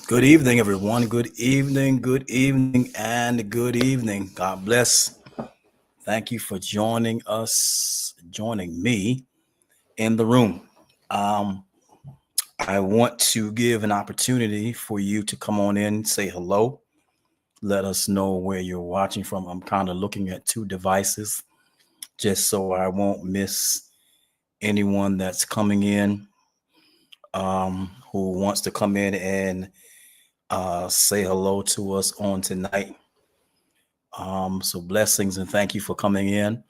Good evening, everyone. Good evening, and good evening. God bless. Thank you for joining us, joining me in the room. Um, I want to give an opportunity for you to come on in, say hello, let us know where you're watching from. I'm kind of looking at two devices just so I won't miss anyone that's coming in who wants to come in and say hello to us on tonight. So blessings and thank you for coming in.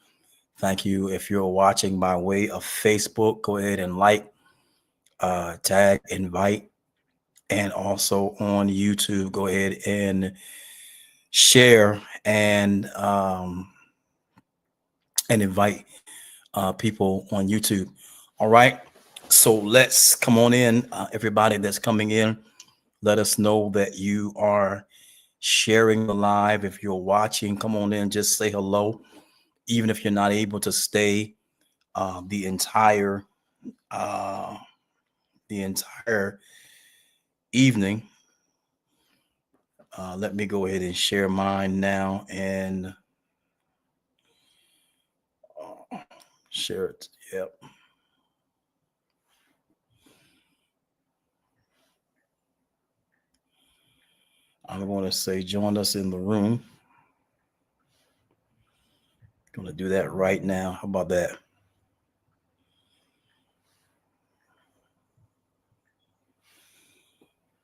Thank you. If you're watching by way of Facebook, go ahead and like, tag, invite, and also on YouTube, go ahead and share and invite people on YouTube. All right. So let's come on in, everybody that's coming in. Let us know that you are sharing the live. If you're watching, come on in, just say hello. Even if you're not able to stay the uh, entire evening, let me go ahead and share mine now and share it. Yep. I'm going to say join us in the room. Going to do that right now. How about that?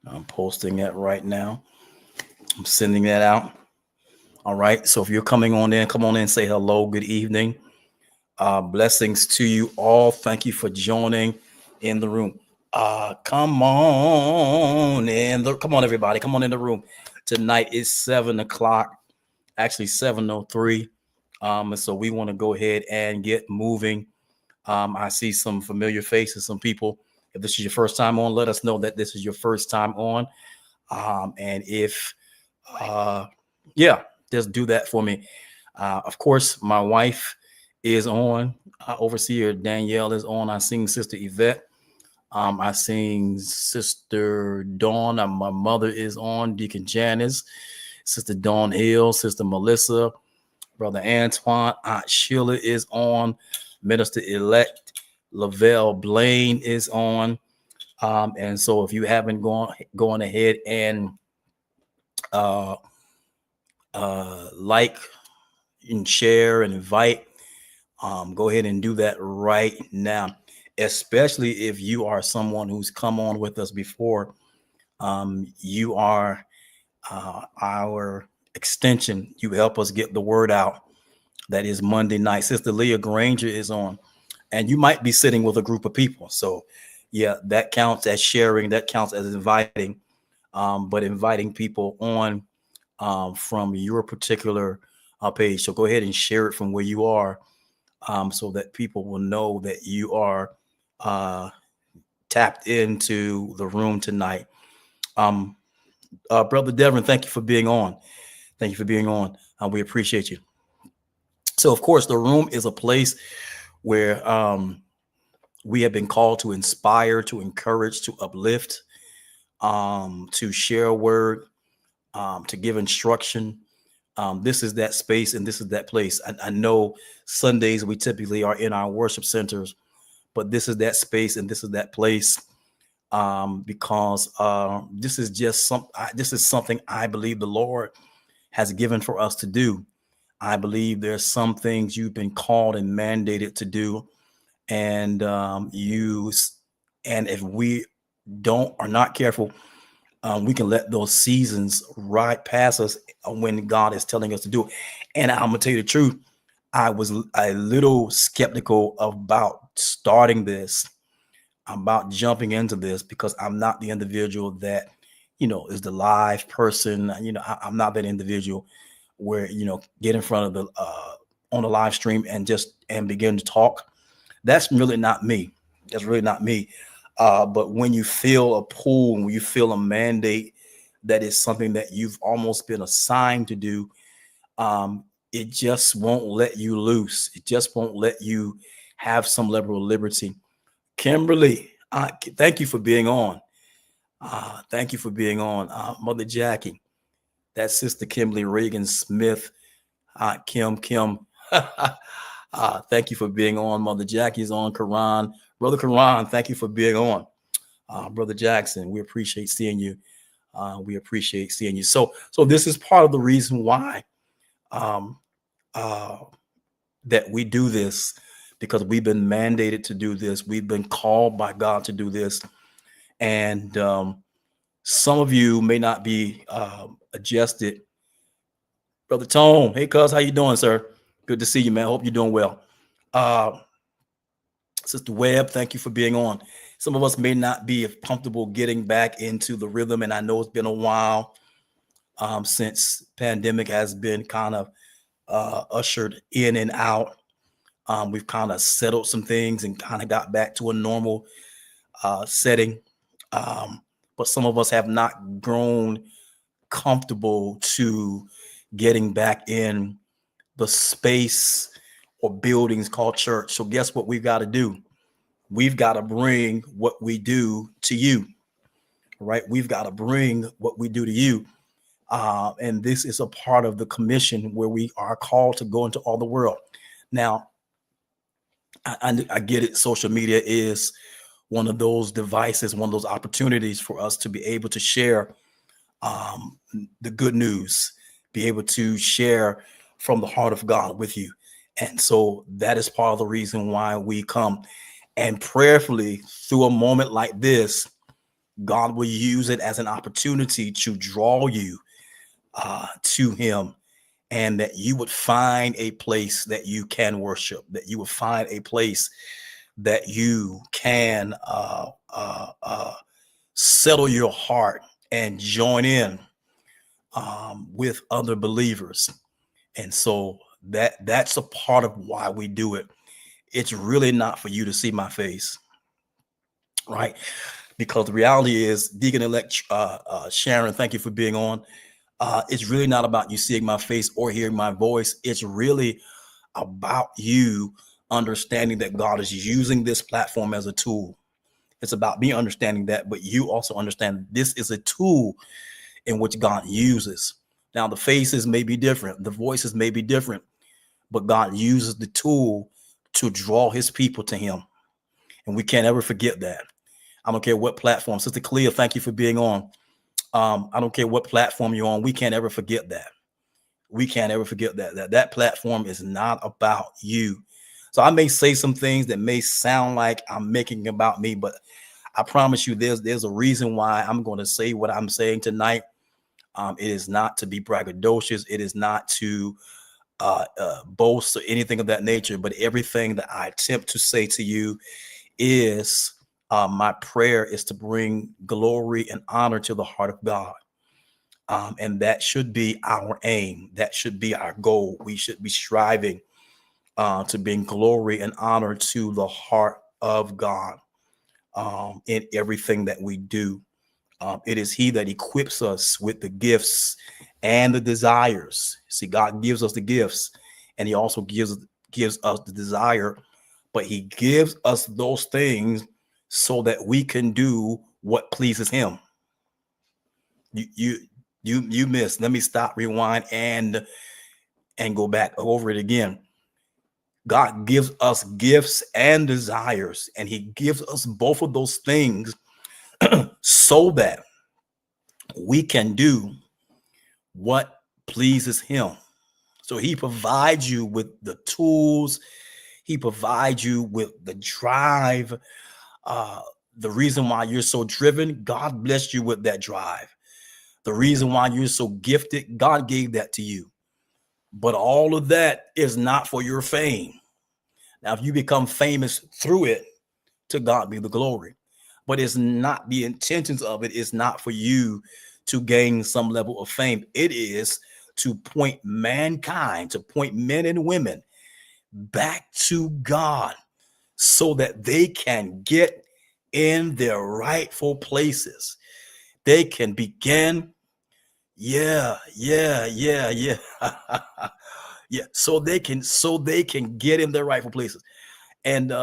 I'm posting that right now. I'm sending that out. All right. So if you're coming on in, come on in, say hello. Good evening. Blessings to you all. Thank you for joining in the room. Come on come on, everybody. Come on in the room. Tonight is 7 o'clock, actually 7:03. And so we want to go ahead and get moving. I see some familiar faces, some people. If this is your first time on, let us know that this is your first time on. And if, yeah, just do that for me. Of course, my wife is on. Overseer Danielle is on. I seen Sister Yvette. I seen Sister Dawn. My mother is on. Deacon Janice, Sister Dawn Hill, Sister Melissa, Brother Antoine, Aunt Sheila is on. Minister Elect Lavelle Blaine is on. And so if you haven't gone ahead and uh, like and share and invite, go ahead and do that right now, especially if you are someone who's come on with us before. You are our extension. You help us get the word out. That is Monday night. Sister Leah Granger is on, and you might be sitting with a group of people. So, yeah, that counts as sharing. That counts as inviting, but inviting people on from your particular page. So go ahead and share it from where you are, so that people will know that you are uh, tapped into the room tonight. Um, Brother Devin, thank you for being on. Thank you for being on. We appreciate you. So, of course, the room is a place where we have been called to inspire, to encourage, to uplift, to share a word, to give instruction. This is that space and this is that place. I know Sundays we typically are in our worship centers, but this is that space and this is that place, because this is just this is something I believe the Lord has given for us to do. I believe there's some things you've been called and mandated to do, and and if we are not careful, we can let those seasons ride past us when God is telling us to do it. And I'm gonna tell you the truth, I was a little skeptical about starting this, about jumping into this, because I'm not the individual that is the live person. I'm not that individual where get in front of the on the live stream and begin to talk. That's really not me. That's really not me. But when you feel a pull, when you feel a mandate, that is something that you've almost been assigned to do, it just won't let you loose. It just won't let you have some level of liberty. Kimberly, thank you for being on. Thank you for being on. Mother Jackie, that's Sister Kimberly Reagan Smith, Kim. Thank you for being on. Mother Jackie's on. Quran. Brother Quran, thank you for being on. Brother Jackson, we appreciate seeing you. We appreciate seeing you. So this is part of the reason why um, uh, that we do this, because we've been mandated to do this. We've been called by God to do this. And some of you may not be adjusted. Brother Tone, hey, cuz, how you doing, sir? Good to see you, man. Hope you're doing well. Uh, Sister Webb, thank you for being on. Some of us may not be comfortable getting back into the rhythm, and I know it's been a while since pandemic has been kind of ushered in and out. We've kind of settled some things and kind of got back to a normal setting. But some of us have not grown comfortable to getting back in the space or buildings called church. So guess what we've got to do? We've got to bring what we do to you, right? We've got to bring what we do to you. And this is a part of the commission where we are called to go into all the world. Now, I get it. Social media is one of those devices, one of those opportunities for us to be able to share the good news, be able to share from the heart of God with you. And so that is part of the reason why we come. And prayerfully, through a moment like this, God will use it as an opportunity to draw you to Him, and that you would find a place that you can worship, that you would find a place that you can settle your heart and join in with other believers. And so that's a part of why we do it. It's really not for you to see my face, right? Because the reality is, Deacon-elect Sharon, thank you for being on. It's really not about you seeing my face or hearing my voice. It's really about you understanding that God is using this platform as a tool. It's about me understanding that, but you also understand this is a tool in which God uses. Now, the faces may be different, the voices may be different, but God uses the tool to draw His people to Him. And we can't ever forget that. I don't care what platform. Sister Clea, thank you for being on. I don't care what platform you're on. We can't ever forget that. We can't ever forget that platform is not about you. So I may say some things that may sound like I'm making about me, but I promise you there's a reason why I'm going to say what I'm saying tonight. It is not to be braggadocious. It is not to boast or anything of that nature, but everything that I attempt to say to you is my prayer is to bring glory and honor to the heart of God. And that should be our aim. That should be our goal. We should be striving to bring glory and honor to the heart of God in everything that we do. It is He that equips us with the gifts and the desires. See, God gives us the gifts, and He also gives us the desire, but He gives us those things so that we can do what pleases Him. You missed. Let me stop, rewind, and go back over it again. God gives us gifts and desires, and He gives us both of those things so that we can do what pleases Him. So He provides you with the tools. He provides you with the drive. The reason why you're so driven, God blessed you with that drive. The reason why you're so gifted, God gave that to you. But all of that is not for your fame. Now, if you become famous through it, to God be the glory. But it's not, the intentions of it is not for you to gain some level of fame. It is to point mankind, to point men and women back to God so that they can get in their rightful places. They can begin. Yeah. Yeah. So they can get in their rightful places. And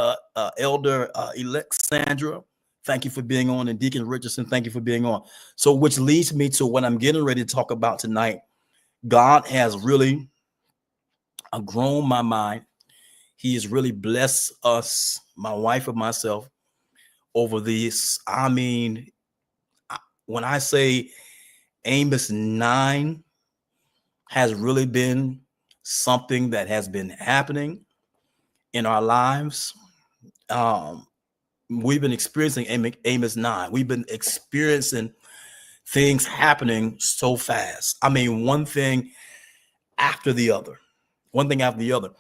Elder elect Sandra, Thank you for being on. And Deacon Richardson, thank you for being on. So, which leads me to what I'm getting ready to talk about tonight. God has really grown my mind. He has really blessed us, my wife and myself, over this. I mean, when I say Amos 9 has really been something that has been happening in our lives. We've been experiencing Amos 9. We've been experiencing things happening so fast. I mean, one thing after the other, one thing after the other.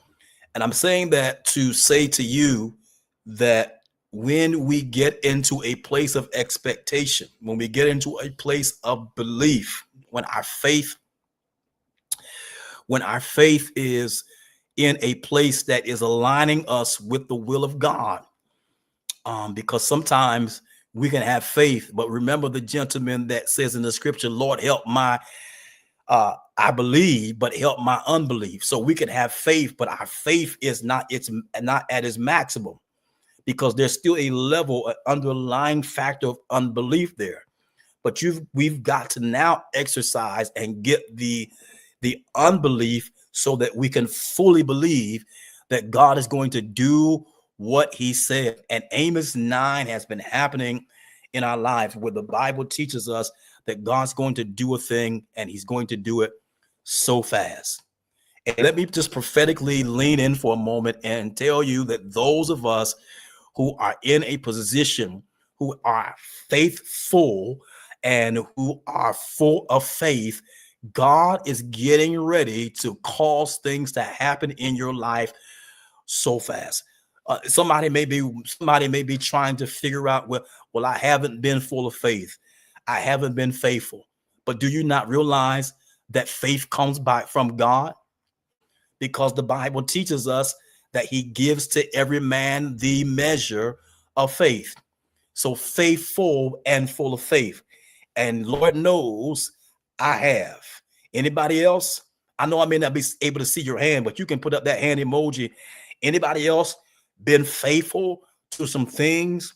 And I'm saying that to say to you that when we get into a place of expectation, when we get into a place of belief, when our faith is in a place that is aligning us with the will of God, because sometimes we can have faith, but remember the gentleman that says in the scripture, Lord, help my I believe, but help my unbelief. So we can have faith, but our faith is not at its maximum, because there's still a level, an underlying factor of unbelief there. But we've got to now exercise and get the unbelief so that we can fully believe that God is going to do what he said. And Amos 9 has been happening in our lives, where the Bible teaches us that God's going to do a thing, and he's going to do it so fast. And let me just prophetically lean in for a moment and tell you that those of us who are in a position, who are faithful and who are full of faith, God is getting ready to cause things to happen in your life so fast. Somebody may be trying to figure out, well, I haven't been full of faith. I haven't been faithful. But do you not realize that faith comes from God? Because the Bible teaches us that he gives to every man the measure of faith. So faithful and full of faith. And Lord knows I have. Anybody else? I know I may not be able to see your hand, but you can put up that hand emoji. Anybody else been faithful to some things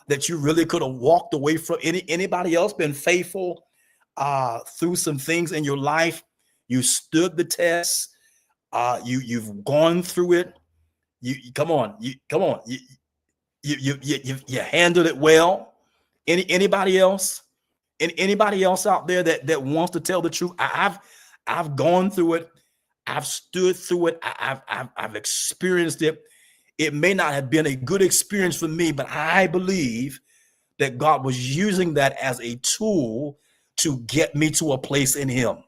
that you really could have walked away from? Anybody else been faithful through some things in your life? You stood the test. You've gone through it. You come on. You handled it well. Anybody else? Anybody else out there that wants to tell the truth? I've gone through it. I've stood through it. I've experienced it. It may not have been a good experience for me, but I believe that God was using that as a tool to get me to a place in him.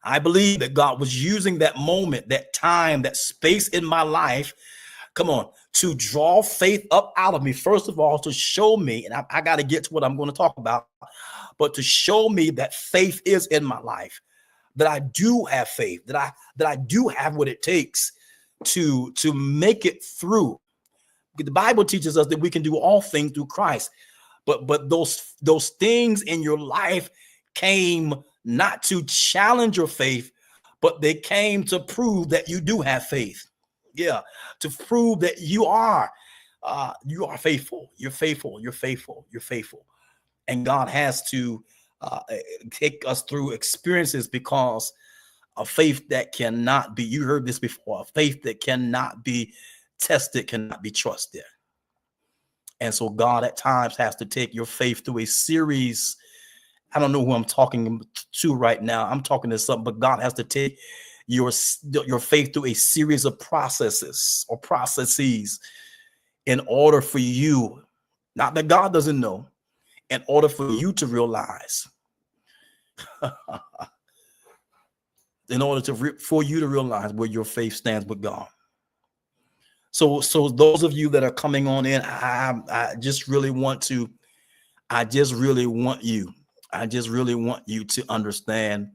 I believe that God was using that moment, that time, that space in my life, come on, to draw faith up out of me. First of all, to show me, and I got to get to what I'm going to talk about, but to show me that faith is in my life, that I do have faith, that I do have what it takes to make it through. The Bible teaches us that we can do all things through Christ, but those things in your life came not to challenge your faith, but they came to prove that you do have faith. Yeah, to prove that you are faithful. You're faithful. You're faithful. You're faithful. And God has to take us through experiences, because a faith that cannot be, you heard this before, a faith that cannot be tested cannot be trusted. And so God at times has to take your faith through a series. I don't know who I'm talking to right now. I'm talking to something, but God has to take your faith through a series of processes in order for you, not that God doesn't know, in order for you to realize, for you to realize where your faith stands with God. So those of you that are coming on in, I just really want you to understand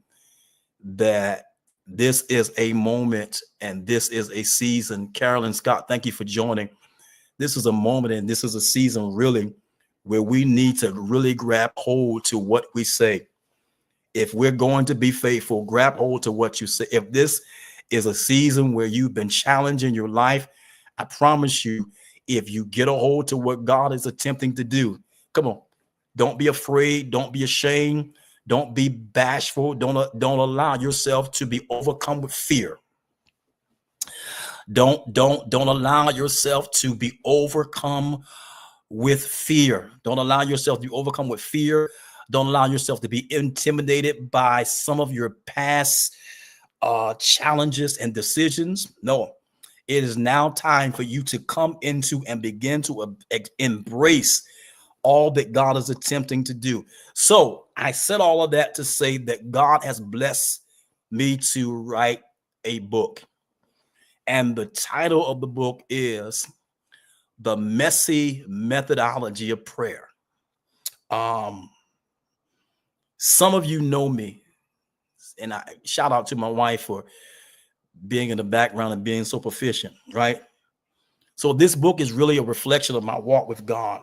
that this is a moment and this is a season. Carolyn Scott, thank you for joining. This is a moment and this is a season really where we need to really grab hold to what we say. If we're going to be faithful, grab hold to what you say. If this is a season where you've been challenging your life, I promise you, if you get a hold to what God is attempting to do, come on, don't be afraid, don't be ashamed, don't be bashful, don't allow yourself to be overcome with fear. Don't allow yourself to be overcome with fear. Don't allow yourself to be overcome with fear. Don't allow yourself to be intimidated by some of your past challenges and decisions. No, it is now time for you to come into and begin to embrace all that God is attempting to do. So I said all of that to say that God has blessed me to write a book. And the title of the book is The Messy Methodology of Prayer. Some of you know me, and I shout out to my wife for being in the background and being so proficient, right? So this book is really a reflection of my walk with God.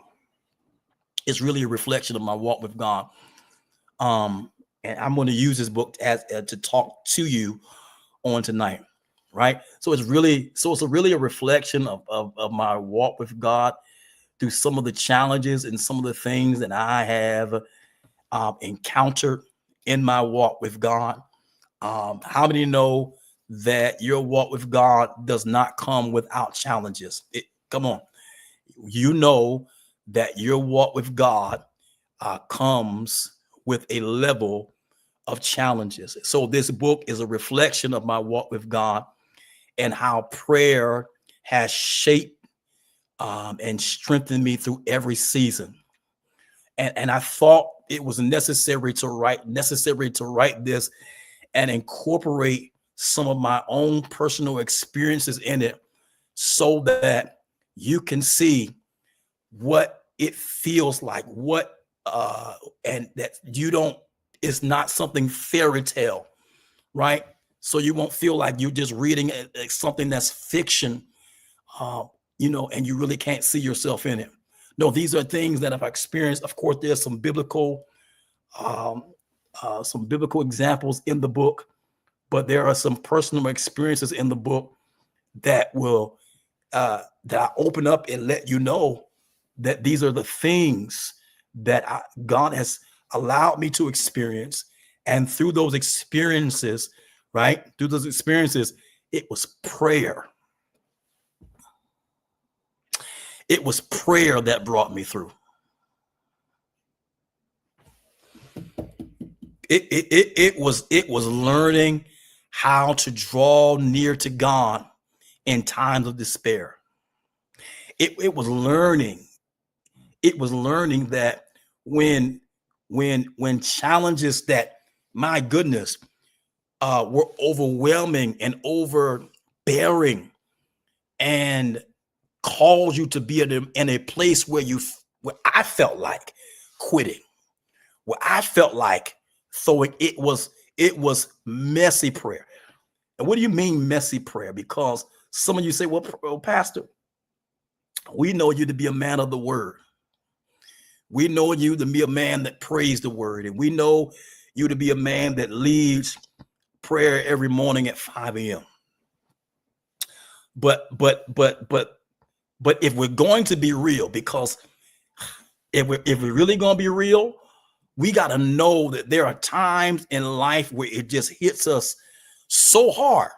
It's really a reflection of my walk with God. And I'm going to use this book as to talk to you on tonight, right? So it's really a reflection of my walk with God through some of the challenges and some of the things that I have encountered in my walk with God. How many know that your walk with God does not come without challenges? Come on. You know that your walk with God comes with a level of challenges. So this book is a reflection of my walk with God and how prayer has shaped and strengthened me through every season. And I thought it was necessary to write this and incorporate some of my own personal experiences in it so that you can see what it feels like, and that it's not something fairy tale, right? So you won't feel like you're just reading something that's fiction, and you really can't see yourself in it. No, these are things that I've experienced. Of course, there's some biblical examples in the book, but there are some personal experiences in the book that will that I open up and let you know that these are the things that God has allowed me to experience. And through those experiences, it was prayer. It was prayer that brought me through. It was learning how to draw near to God in times of despair. It was learning that when challenges that, my goodness, were overwhelming and overbearing and called you to be in a place where I felt like quitting, where I felt like throwing. It was messy prayer. And what do you mean messy prayer? Because some of you say, well, Pastor, we know you to be a man of the word. We know you to be a man that prays the word. And we know you to be a man that leads prayer every morning at 5 a.m. But if we're going to be real, because if we're really going to be real, we got to know that there are times in life where it just hits us so hard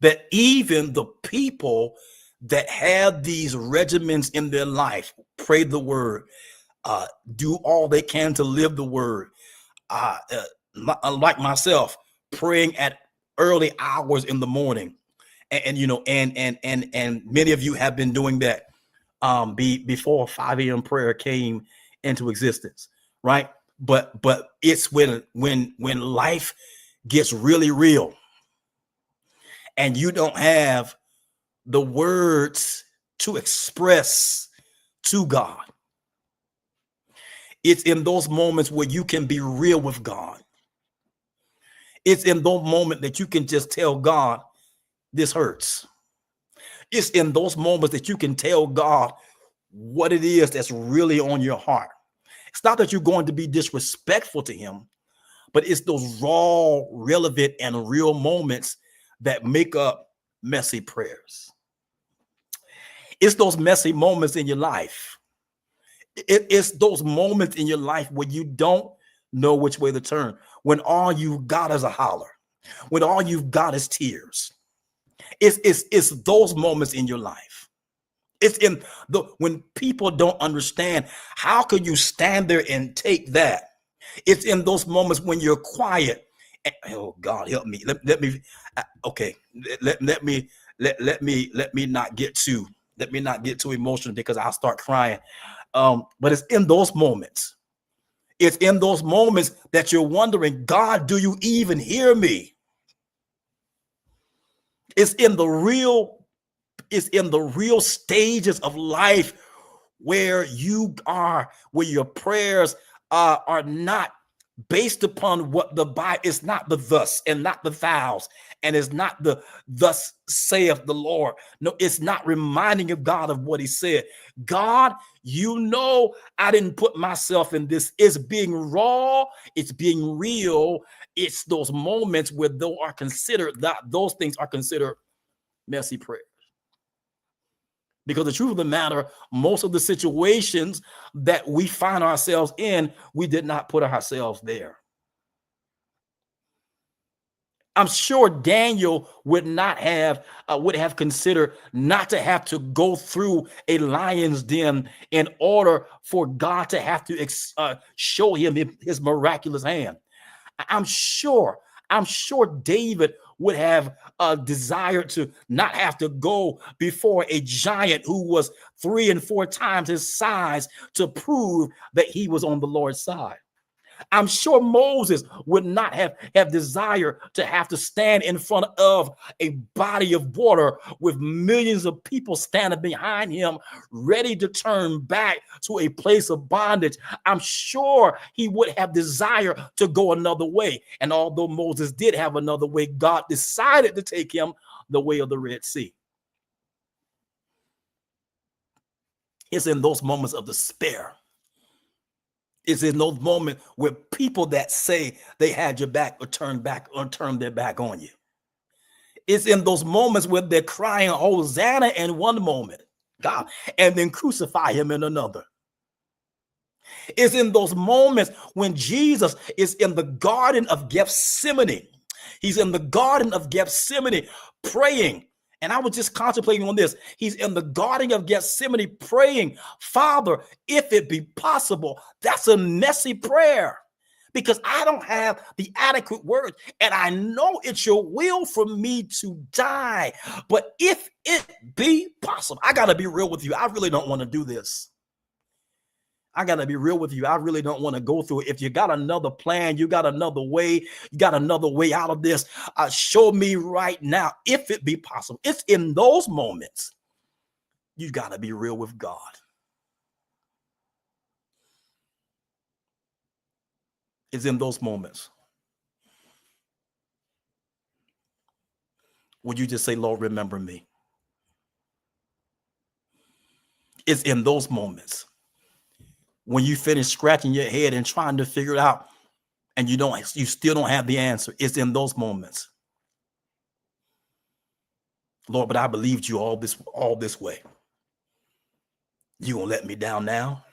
that even the people that have these regimens in their life, pray the word, do all they can to live the word, like myself, praying at early hours in the morning, and many of you have been doing that before 5 a.m. prayer came into existence, right? But it's when life gets really real and you don't have the words to express to God. It's in those moments where you can be real with God. It's in those moments that you can just tell God, this hurts. It's in those moments that you can tell God what it is that's really on your heart. It's not that you're going to be disrespectful to him, but it's those raw, relevant, and real moments that make up messy prayers. It's those messy moments in your life. It's those moments in your life when you don't know which way to turn, when all you've got is a holler, when all you've got is tears. It's those moments in your life. It's in the when people don't understand, how can you stand there and take that? It's in those moments when you're quiet. Oh God, help me. Let me okay. Let me not get too emotional, because I'll start crying. But it's in those moments. It's in those moments that you're wondering, God, do you even hear me? It's in the real stages of life where where your prayers are not based upon what the Bible. It's not the thus and not the thous, and it's not the thus saith the Lord. No, it's not reminding of God of what he said. God, I didn't put myself in this. It's being raw. It's being real. It's those moments where those things are considered messy prayer. Because the truth of the matter, most of the situations that we find ourselves in, we did not put ourselves there. I'm sure Daniel would have considered not to have to go through a lion's den in order for God to have to show him his miraculous hand. I'm sure David would have desired to not have to go before a giant who was 3 and 4 times his size to prove that he was on the Lord's side. I'm sure Moses would not have desire to have to stand in front of a body of water with millions of people standing behind him, ready to turn back to a place of bondage. I'm sure he would have desire to go another way. And although Moses did have another way, God decided to take him the way of the Red Sea. It's in those moments of despair. It's in those moments where people that say they had your back or turn their back on you. It's in those moments where they're crying Hosanna in one moment, God, and then crucify him in another. It's in those moments when Jesus is in the Garden of Gethsemane. He's in the Garden of Gethsemane praying. And I was just contemplating on this. He's in the Garden of Gethsemane praying, Father, if it be possible. That's a messy prayer, because I don't have the adequate words. And I know it's your will for me to die. But if it be possible, I got to be real with you. I really don't want to do this. I got to be real with you. I really don't want to go through it. If you got another plan, you got another way, you got another way out of this, show me right now, if it be possible. It's in those moments you got to be real with God. It's in those moments would you just say, Lord, remember me. It's in those moments when you finish scratching your head and trying to figure it out, and you still don't have the answer. It's in those moments, Lord, but I believed you all this way. You gonna let me down now?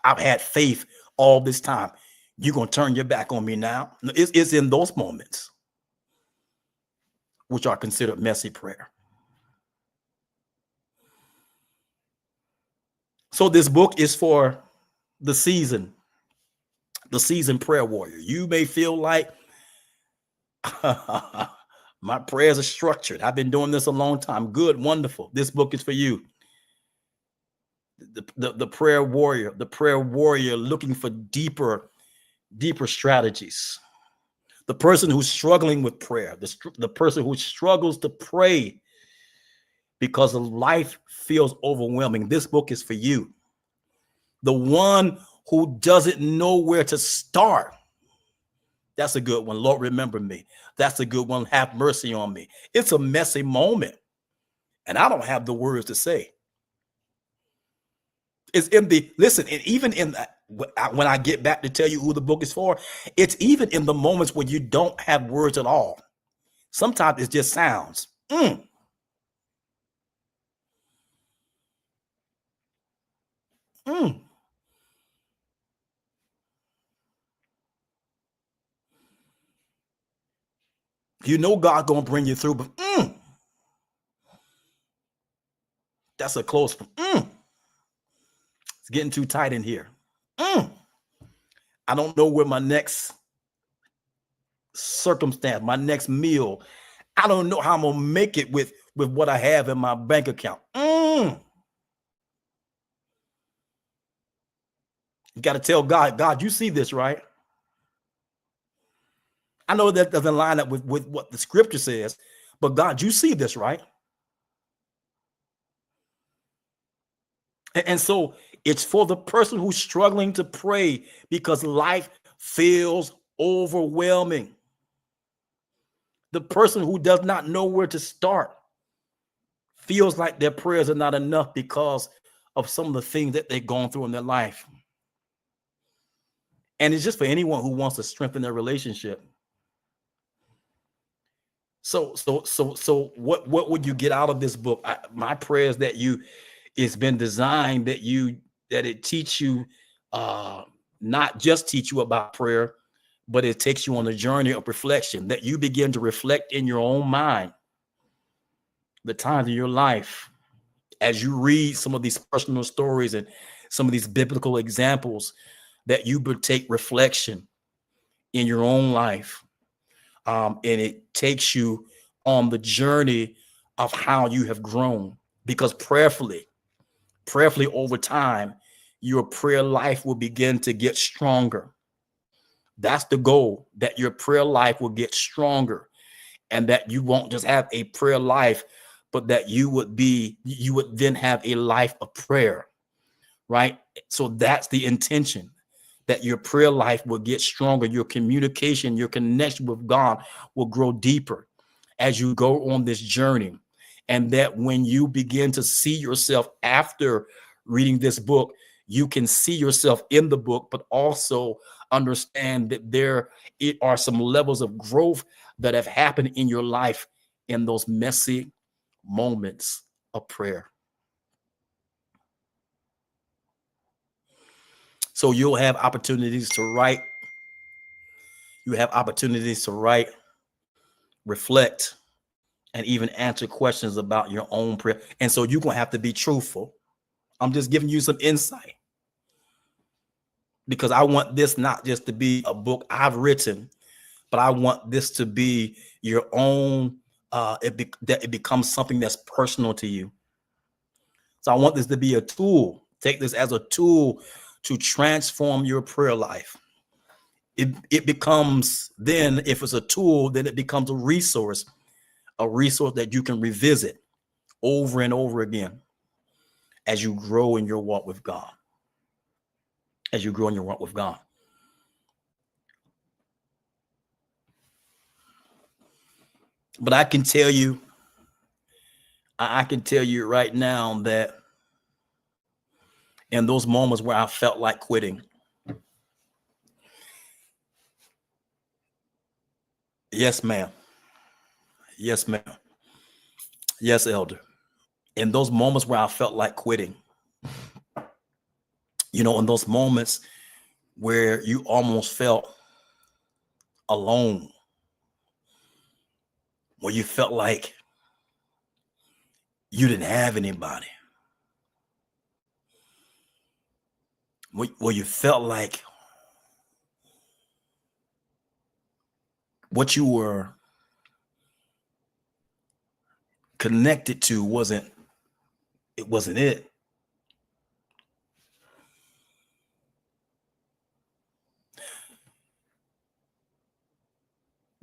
I've had faith all this time. You gonna turn your back on me now? It's in those moments which are considered messy prayer. So this book is for the seasoned prayer warrior. You may feel like my prayers are structured. I've been doing this a long time. Good, wonderful. This book is for you. The prayer warrior looking for deeper strategies. The person who's struggling with prayer, the person who struggles to pray because life feels overwhelming. This book is for you. The one who doesn't know where to start. That's a good one. Lord, remember me. That's a good one. Have mercy on me. It's a messy moment, and I don't have the words to say. It's in listen, and even in when I get back to tell you who the book is for, it's even in the moments when you don't have words at all. Sometimes it's just sounds. Mm. You know God gonna bring you through, but that's a close one. It's getting too tight in here. I don't know where my next circumstance, my next meal, I don't know how I'm gonna make it with what I have in my bank account. You got to tell God, God, you see this, right? I know that doesn't line up with what the scripture says, but God, you see this, right? And so it's for the person who's struggling to pray because life feels overwhelming. The person who does not know where to start feels like their prayers are not enough because of some of the things that they've gone through in their life. And it's just for anyone who wants to strengthen their relationship. So what would you get out of this book? My prayer is that it's been designed that it teach you, not just teach you about prayer, but it takes you on a journey of reflection, that you begin to reflect in your own mind the times in your life as you read some of these personal stories and some of these biblical examples, that you would take reflection in your own life. And it takes you on the journey of how you have grown, because prayerfully over time, your prayer life will begin to get stronger. That's the goal, that your prayer life will get stronger, and that you won't just have a prayer life, but that you would then have a life of prayer, right? So that's the intention, that your prayer life will get stronger, your communication, your connection with God will grow deeper as you go on this journey. And that when you begin to see yourself after reading this book, you can see yourself in the book, but also understand that there are some levels of growth that have happened in your life in those messy moments of prayer. So you'll have opportunities to write. You have opportunities to write, reflect, and even answer questions about your own prayer. And so you're going to have to be truthful. I'm just giving you some insight, because I want this not just to be a book I've written, but I want this to be your own, that it becomes something that's personal to you. So I want this to be a tool. Take this as a tool to transform your prayer life. It becomes, then if it's a tool, then it becomes a resource that you can revisit over and over again as you grow in your walk with God. As you grow in your walk with God. But I can tell you right now that in those moments where I felt like quitting, yes, ma'am. Yes, ma'am. Yes, elder. In those moments where I felt like quitting, in those moments where you almost felt alone, where you felt like you didn't have anybody, where you felt like what you were connected to wasn't it.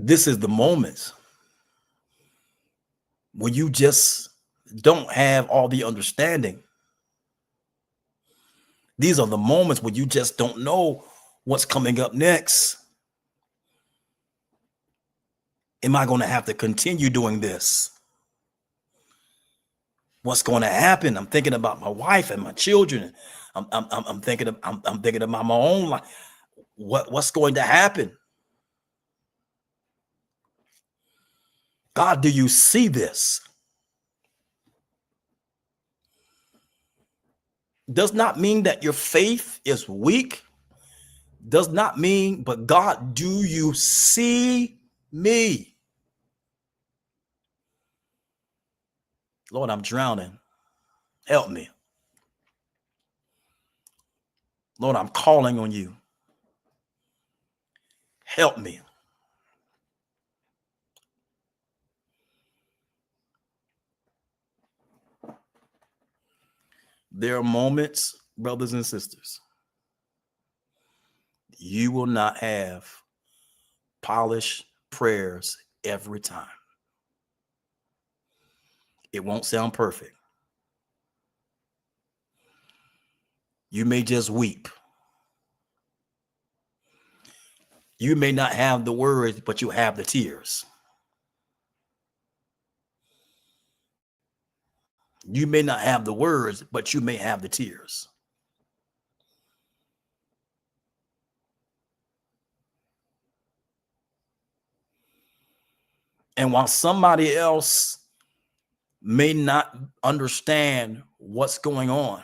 This is the moments when you just don't have all the understanding. These are the moments when you just don't know what's coming up next. Am I going to have to continue doing this? What's going to happen? I'm thinking about my wife and my children. I'm thinking about my own life. What's going to happen? God, do you see this? Does not mean that your faith is weak. Does not mean, but God, do you see me? Lord, I'm drowning. Help me. Lord, I'm calling on you. Help me. There are moments, brothers and sisters, you will not have polished prayers every time. It won't sound perfect. You may just weep. You may not have the words, but you have the tears. You may not have the words, but you may have the tears. And while somebody else may not understand what's going on,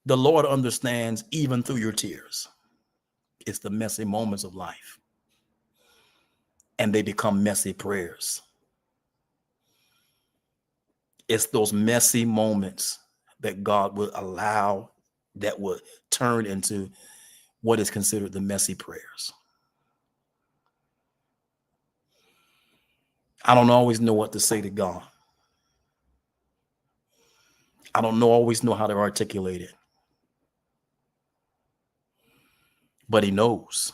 the Lord understands even through your tears. It's the messy moments of life, and they become messy prayers. It's those messy moments that God will allow that would turn into what is considered the messy prayers. I don't always know what to say to God. I don't always know how to articulate it, but he knows.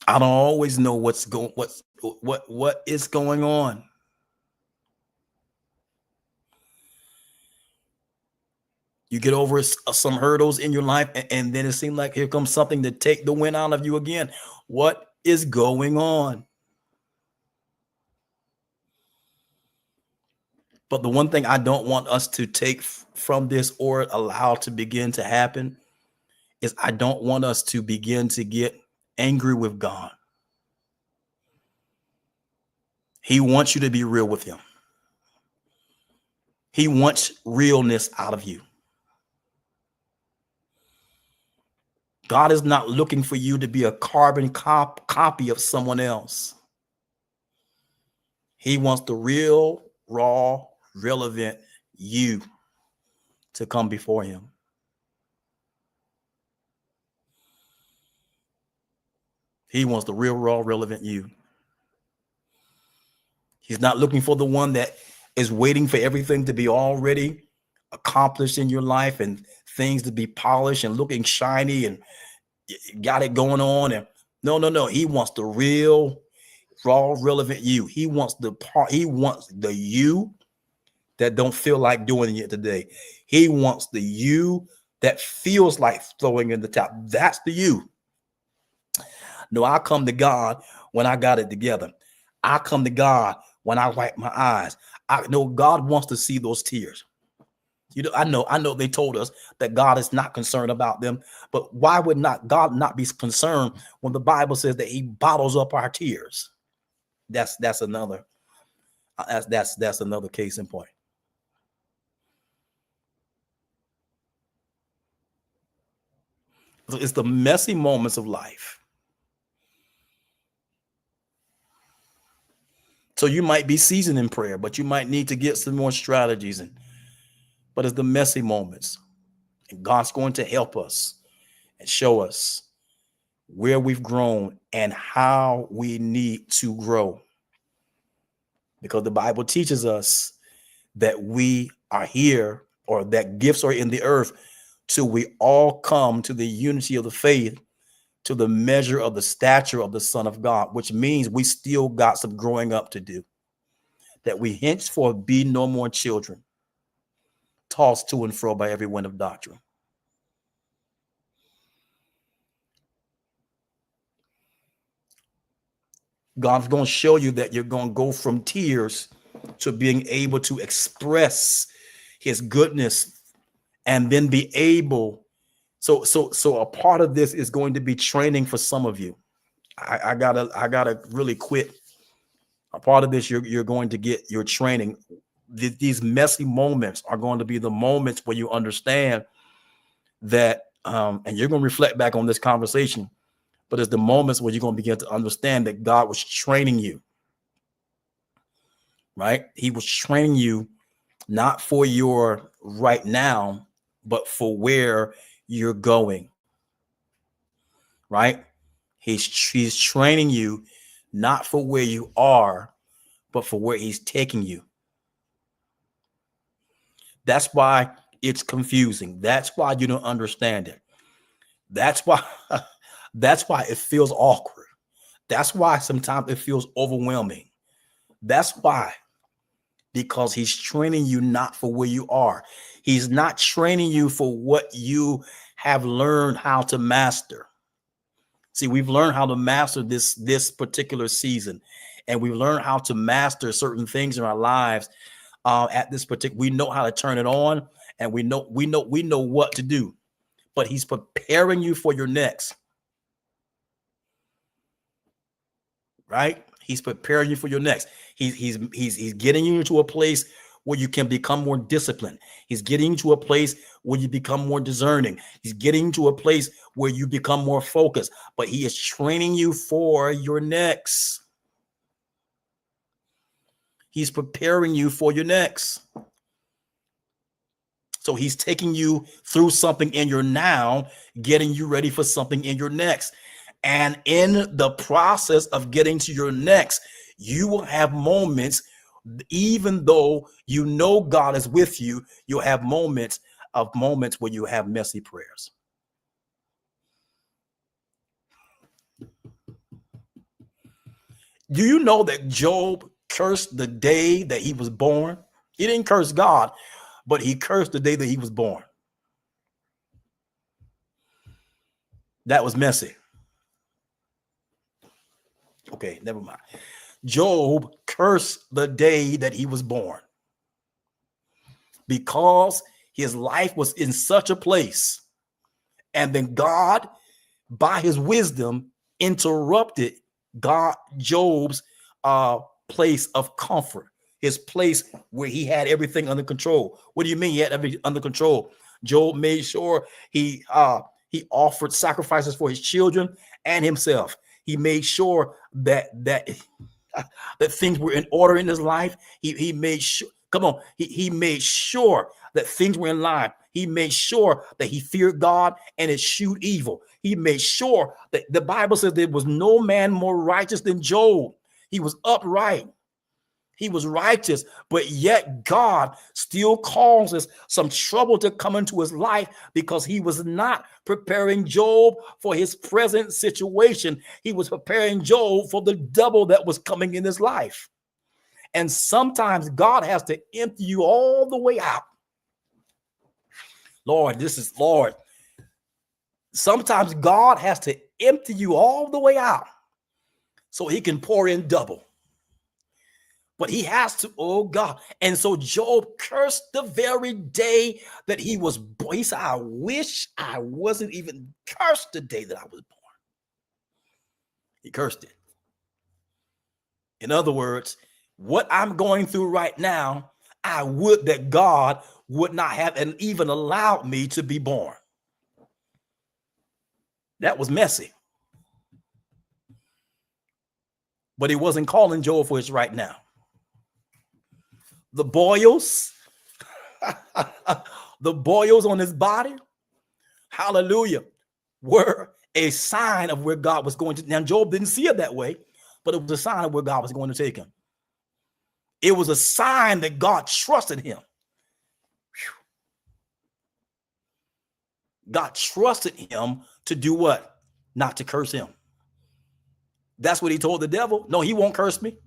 I don't always know what is going on. You get over some hurdles in your life, and then it seems like here comes something to take the wind out of you again. What is going on? But the one thing I don't want us to take from this or allow to begin to happen is I don't want us to begin to get angry with God. He wants you to be real with him. He wants realness out of you. God is not looking for you to be a carbon copy of someone else. He wants the real, raw, relevant you to come before him. He wants the real, raw, relevant you. He's not looking for the one that is waiting for everything to be already accomplished in your life and things to be polished and looking shiny and got it going on. And no. He wants the real, raw, relevant you. He wants the part. He wants the you that don't feel like doing it today. He wants the you that feels like throwing in the towel. That's the you. No, I come to God when I got it together. I come to God when I wipe my eyes. I know God wants to see those tears. You know, I know they told us that God is not concerned about them, but why would not God not be concerned when the Bible says that he bottles up our tears? That's another that's another case in point. It's the messy moments of life. So you might be seasoned in prayer, but you might need to get some more strategies. But it's the messy moments. And God's going to help us and show us where we've grown and how we need to grow. Because the Bible teaches us that we are here, or that gifts are in the earth, till we all come to the unity of the faith, to the measure of the stature of the Son of God, which means we still got some growing up to do. That we henceforth be no more children, tossed to and fro by every wind of doctrine. God's going to show you that you're going to go from tears to being able to express his goodness, and then be able. So a part of this is going to be training for some of you. I gotta really quit A part of this, you're going to get your training. These messy moments are going to be the moments where you understand that, and you're going to reflect back on this conversation, but it's the moments where you're going to begin to understand that God was training you, right? He was training you not for your right now, but for where you're going, right? He's training you not for where you are, but for where he's taking you. That's why it's confusing. That's why you don't understand it. That's why that's why it feels awkward. That's why sometimes it feels overwhelming. That's why, because he's training you not for where you are. He's not training you for what you have learned how to master. See, we've learned how to master this particular season, and we've learned how to master certain things in our lives. At this particular, we know how to turn it on, and we know what to do. But he's preparing you for your next. Right? He's preparing you for your next. He's getting you into a place where you can become more disciplined. He's getting you to a place where you become more discerning. He's getting to a place where you become more focused. But he is training you for your next. He's preparing you for your next. So he's taking you through something in your now, getting you ready for something in your next. And in the process of getting to your next, you will have moments, even though you know God is with you, you'll have moments where you have messy prayers. Do you know that Job cursed the day that he was born? He didn't curse God, but he cursed the day that he was born. That was messy. Okay, never mind. Job cursed the day that he was born because his life was in such a place. And then God, by his wisdom, interrupted Job's place of comfort, his place where he had everything under control. What do you mean he had everything under control? Job made sure he offered sacrifices for his children and himself. He made sure that things were in order in his life. He made sure. Come on, he made sure that things were in line. He made sure that he feared God and eschewed evil. He made sure that the Bible says there was no man more righteous than Job. He was upright. He was righteous, but yet God still causes some trouble to come into his life because he was not preparing Job for his present situation. He was preparing Job for the double that was coming in his life. And sometimes God has to empty you all the way out. Lord, sometimes God has to empty you all the way out so he can pour in double. But he has to, oh God. And so Job cursed the very day that he was born. He said, I wish I wasn't even cursed the day that I was born. He cursed it. In other words, what I'm going through right now, I would that God would not have and even allowed me to be born. That was messy. But he wasn't calling Job for his right now. The boils, the boils on his body, hallelujah, were a sign of where God was going to. Now, Job didn't see it that way, but it was a sign of where God was going to take him. It was a sign that God trusted him. God trusted him to do what? Not to curse him. That's what he told the devil. No, he won't curse me.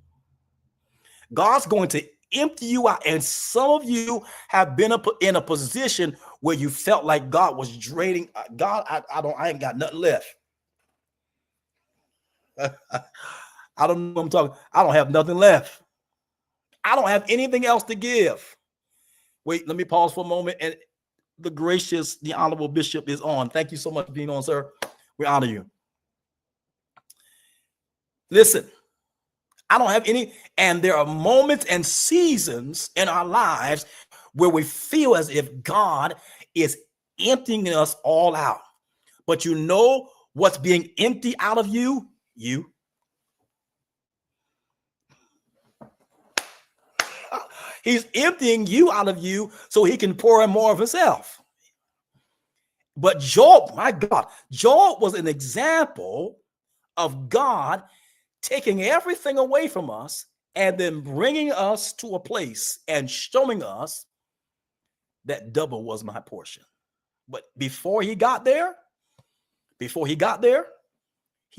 God's going to empty you out. And some of you have been in a position where you felt like God was draining. God, I ain't got nothing left. I don't know what I'm talking. I don't have nothing left. I don't have anything else to give. Wait, let me pause for a moment. And the honorable bishop is on. Thank you so much for being on, sir. We honor you. Listen, I don't have any. And there are moments and seasons in our lives where we feel as if God is emptying us all out. But you know what's being emptied out of you? You. He's emptying you out of you so he can pour in more of himself. But Job, my God, Job was an example of God taking everything away from us and then bringing us to a place and showing us that double was my portion. But before he got there, he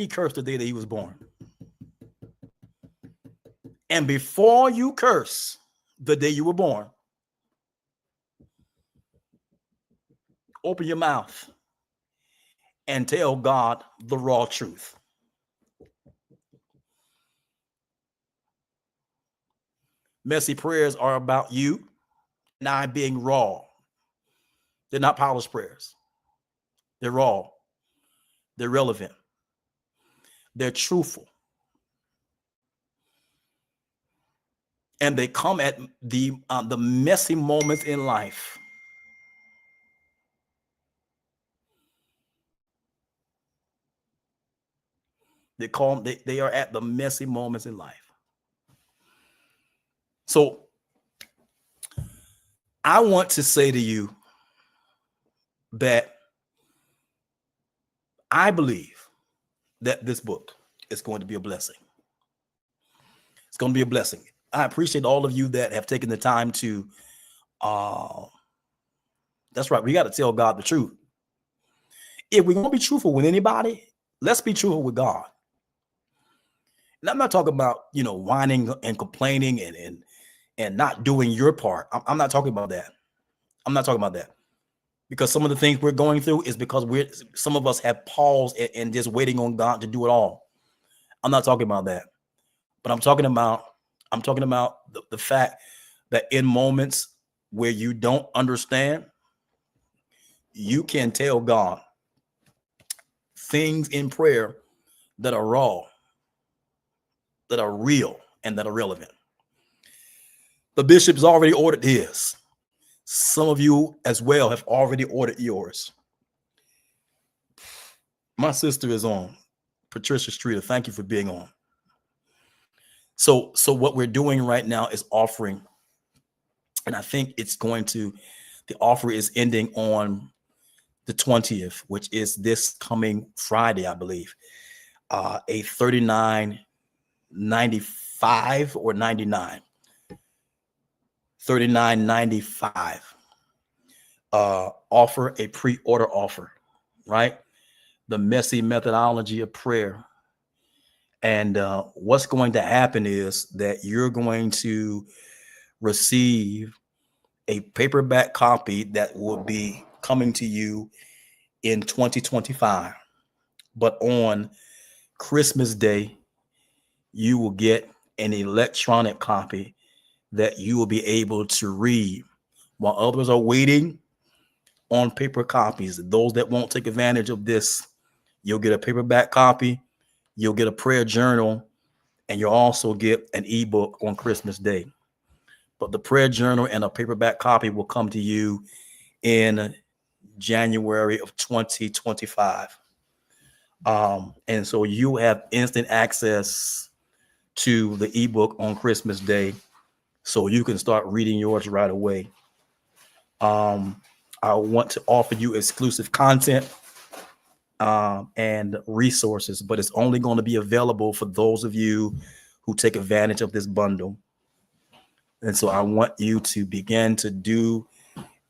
cursed the day that he was born. And before you curse the day you were born, open your mouth and tell God the raw truth. Messy prayers are about you and I being raw. They're not polished prayers. They're raw. They're relevant. They're truthful. And they come at the messy moments in life. They are at the messy moments in life. So I want to say to you that I believe that this book is going to be a blessing. It's going to be a blessing. I appreciate all of you that have taken the time to, that's right, we got to tell God the truth. If we're going to be truthful with anybody, let's be truthful with God. And I'm not talking about, whining and complaining and not doing your part. I'm not talking about that. I'm not talking about that. Because some of the things we're going through is because some of us have paused and just waiting on God to do it all. I'm not talking about that. But I'm talking about the fact that in moments where you don't understand, you can tell God things in prayer that are raw, that are real, and that are relevant. The bishop's already ordered his. Some of you as well have already ordered yours. My sister is on. Patricia Streeter, thank you for being on. So what we're doing right now is offering, and I think the offer is ending on the 20th, which is this coming Friday, I believe. A $39.95 or 99. $39.95 offer, a pre-order offer, right? The messy methodology of prayer. And what's going to happen is that you're going to receive a paperback copy that will be coming to you in 2025. But on Christmas Day, you will get an electronic copy that you will be able to read while others are waiting on paper copies. Those that won't take advantage of this, you'll get a paperback copy, you'll get a prayer journal, and you'll also get an ebook on Christmas Day. But the prayer journal and a paperback copy will come to you in January of 2025. And so you have instant access to the ebook on Christmas Day, so you can start reading yours right away. I want to offer you exclusive content and resources, but it's only going to be available for those of you who take advantage of this bundle. And so I want you to begin to do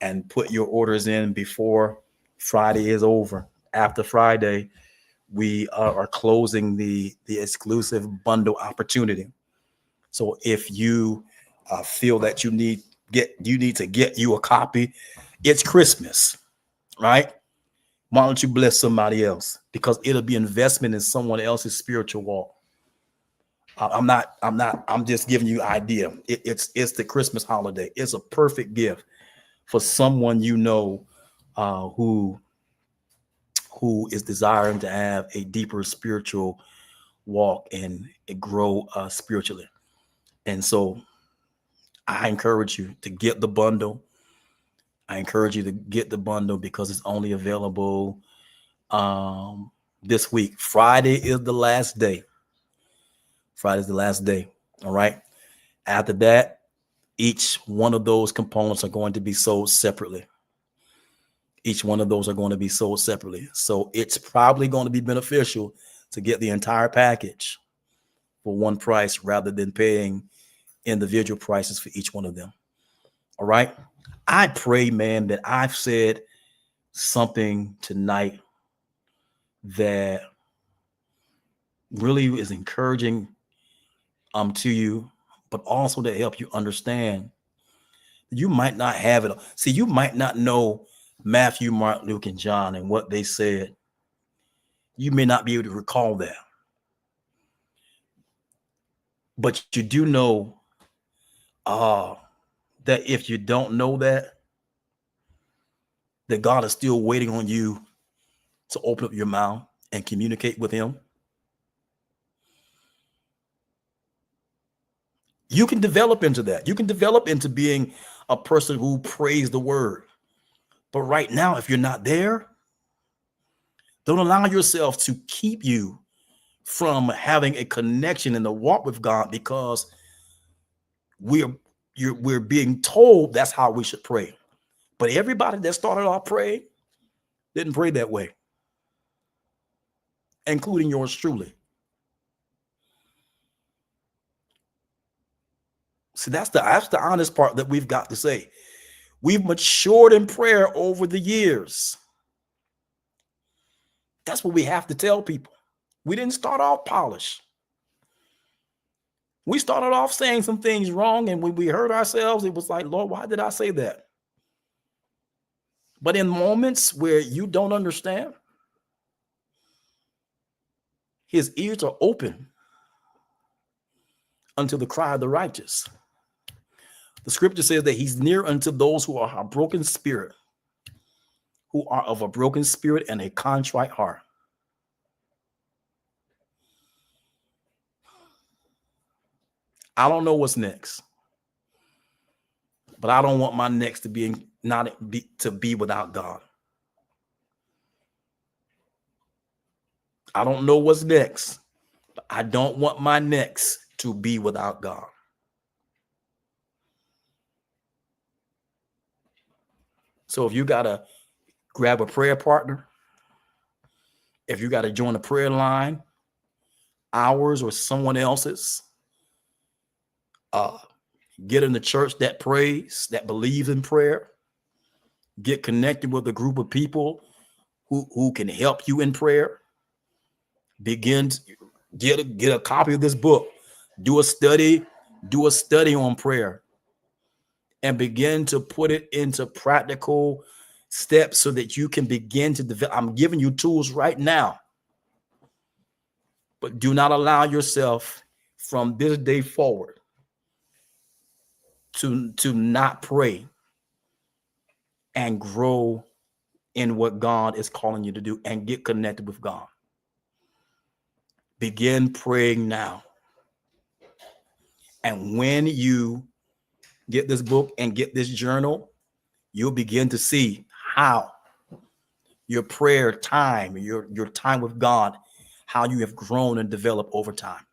and put your orders in before Friday is over. After Friday, we are closing the exclusive bundle opportunity. So if you feel that you need to get you a copy, it's Christmas, right? Why don't you bless somebody else? Because it'll be investment in someone else's spiritual walk. I'm just giving you an idea. It's the Christmas holiday. It's a perfect gift for someone who is desiring to have a deeper spiritual walk and grow spiritually. And so I encourage you to get the bundle. I encourage you to get the bundle because it's only available this week. Friday is the last day. Friday's the last day. All right. After that, each one of those components are going to be sold separately. Each one of those are going to be sold separately. So it's probably going to be beneficial to get the entire package for one price rather than paying individual prices for each one of them. All right. I pray, man, that I've said something tonight that really is encouraging to you, but also to help you understand you might not have it. See, you might not know Matthew, Mark, Luke, and John and what they said. You may not be able to recall that. But you do know that if you don't know that God is still waiting on you to open up your mouth and communicate with him. You can develop into that. You can develop into being a person who prays the word. But right now, if you're not there, don't allow yourself to keep you from having a connection in the walk with God, because we're being told that's how we should pray. But everybody that started off praying didn't pray that way, including yours truly. See, that's the honest part that we've got to say. We've matured in prayer over the years. That's what we have to tell people. We didn't start off polished. We started off saying some things wrong, and when we heard ourselves, it was like, Lord, why did I say that? But in moments where you don't understand, his ears are open unto the cry of the righteous. The scripture says that he's near unto those who are a broken spirit, who are of a broken spirit and a contrite heart. I don't know what's next, but I don't want my next to be without God. I don't know what's next, but I don't want my next to be without God. So if you got to grab a prayer partner, if you got to join a prayer line, ours or someone else's, get in the church that prays, that believes in prayer, get connected with a group of people who can help you in prayer. Begin to get a copy of this book, do a study on prayer, and begin to put it into practical steps so that you can begin to develop. I'm giving you tools right now, but do not allow yourself from this day forward to not pray and grow in what God is calling you to do and get connected with God. Begin praying now. And when you get this book and get this journal, you'll begin to see how your prayer time, your time with God, how you have grown and developed over time.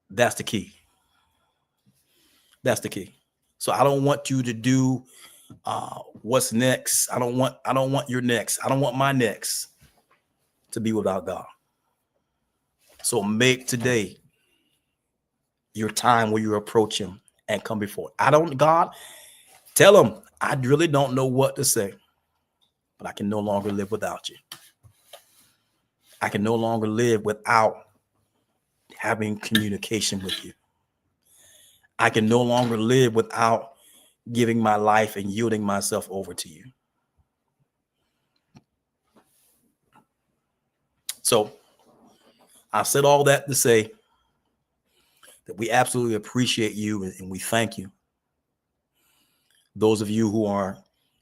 That's the key. That's the key. So I don't want you to do what's next. I don't want your next. I don't want my next to be without God. So make today your time where you approach him and come before. God, tell him, I really don't know what to say, but I can no longer live without you. I can no longer live without having communication with you. I can no longer live without giving my life and yielding myself over to you. So I said all that to say that we absolutely appreciate you and we thank you. Those of you who are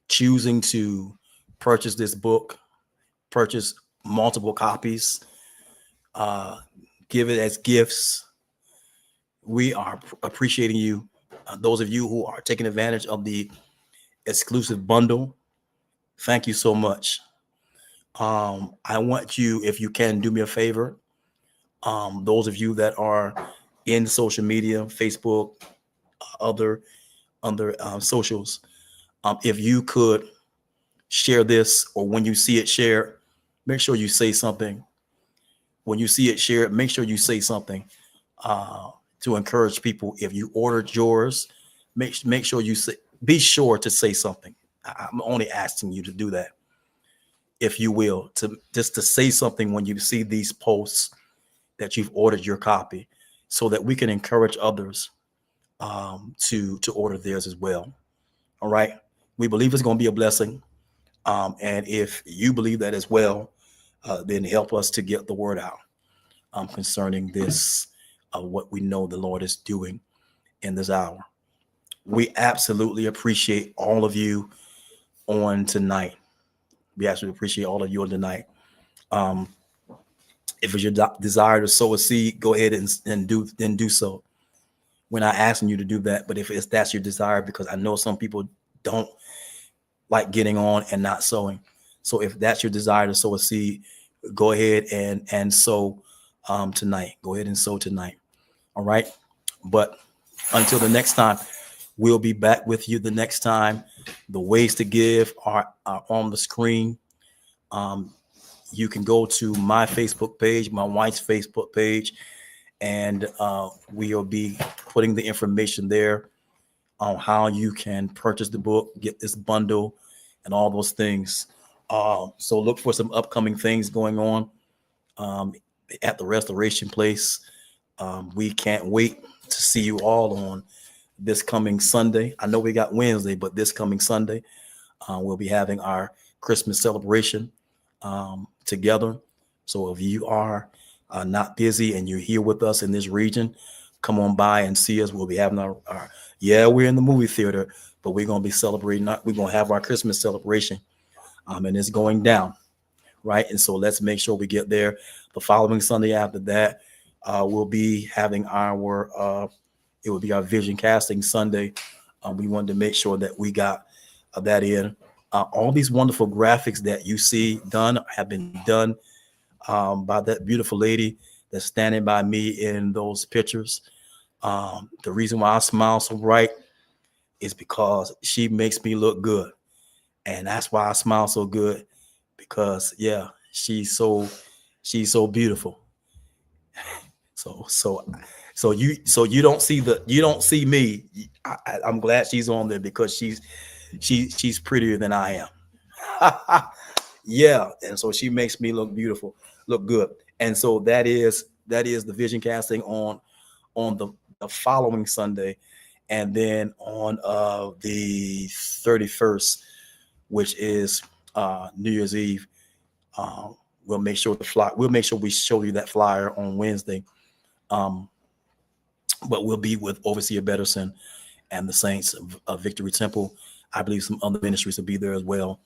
choosing to purchase this book, purchase multiple copies, Give it as gifts. We are appreciating you. Those of you who are taking advantage of the exclusive bundle, thank you so much. I want you, if you can, do me a favor. Those of you that are in social media, Facebook, other socials, if you could share this, or when you see it, share. Make sure you say something. When you see it, share it. Make sure you say something to encourage people. If you ordered yours, make sure you say. Be sure to say something. I'm only asking you to do that, if you will, to just to say something when you see these posts that you've ordered your copy, so that we can encourage others to order theirs as well. All right. We believe it's going to be a blessing. And if you believe that as well, then help us to get the word out concerning this, what we know the Lord is doing in this hour. We absolutely appreciate all of you on tonight. We absolutely appreciate all of you on tonight. If it's your desire to sow a seed, go ahead and do so. We're not asking you to do that, but if that's your desire, because I know some people don't like getting on and not sowing. So if that's your desire to sow a seed, go ahead and sow tonight. Go ahead and sow tonight. All right. But until the next time, we'll be back with you the next time. The ways to give are on the screen. You can go to my Facebook page, my wife's Facebook page, and we'll be putting the information there on how you can purchase the book, get this bundle, and all those things. So look for some upcoming things going on at the Restoration Place. We can't wait to see you all on this coming Sunday. I know we got Wednesday, but this coming Sunday, we'll be having our Christmas celebration together. So if you are not busy and you're here with us in this region, come on by and see us. We'll be having our we're in the movie theater, but we're going to be celebrating. We're going to have our Christmas celebration, and it's going down, right? And so let's make sure we get there. The following Sunday after that, we'll be having it will be our vision casting Sunday. We wanted to make sure that we got that in. All these wonderful graphics that you see done have been done by that beautiful lady that's standing by me in those pictures. The reason why I smile so bright is because she makes me look good. And that's why I smile so good, because she's so beautiful. So you don't see me. I'm glad she's on there, because she's prettier than I am. Yeah. And so she makes me look beautiful, look good. And so that is the vision casting on the following Sunday. And then on the 31st, which is New Year's Eve, we'll make sure we show you that flyer on Wednesday. But we'll be with Overseer Betterson and the Saints of Victory Temple. I believe some other ministries will be there as well.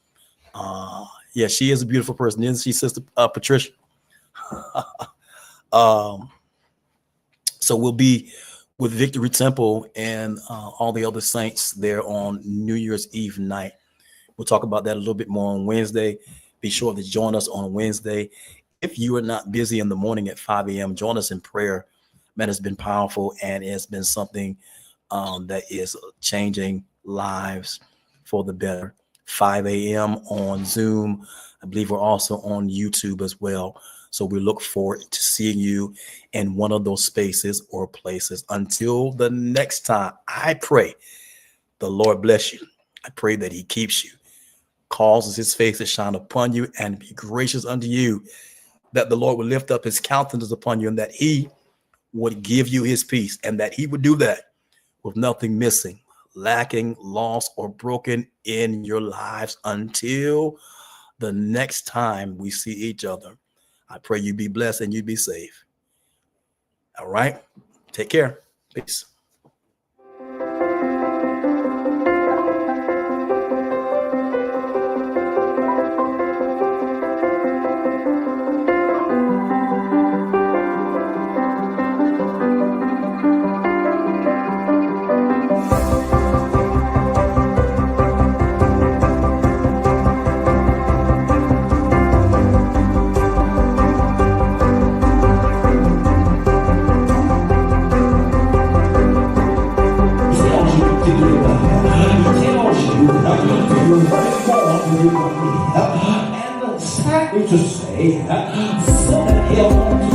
She is a beautiful person, isn't she, Sister Patricia? So we'll be with Victory Temple and all the other saints there on New Year's Eve night. We'll talk about that a little bit more on Wednesday. Be sure to join us on Wednesday. If you are not busy in the morning at 5 a.m., join us in prayer. Man, it's been powerful, and it's been something that is changing lives for the better. 5 a.m. on Zoom. I believe we're also on YouTube as well. So we look forward to seeing you in one of those spaces or places. Until the next time, I pray the Lord bless you. I pray that he keeps you, causes his face to shine upon you and be gracious unto you, that the Lord would lift up his countenance upon you, and that he would give you his peace, and that he would do that with nothing missing, lacking, lost, or broken in your lives. Until the next time we see each other, I pray you be blessed and you be safe. All right. Take care. Peace. running more to me, and sadly to say, so that he'll want to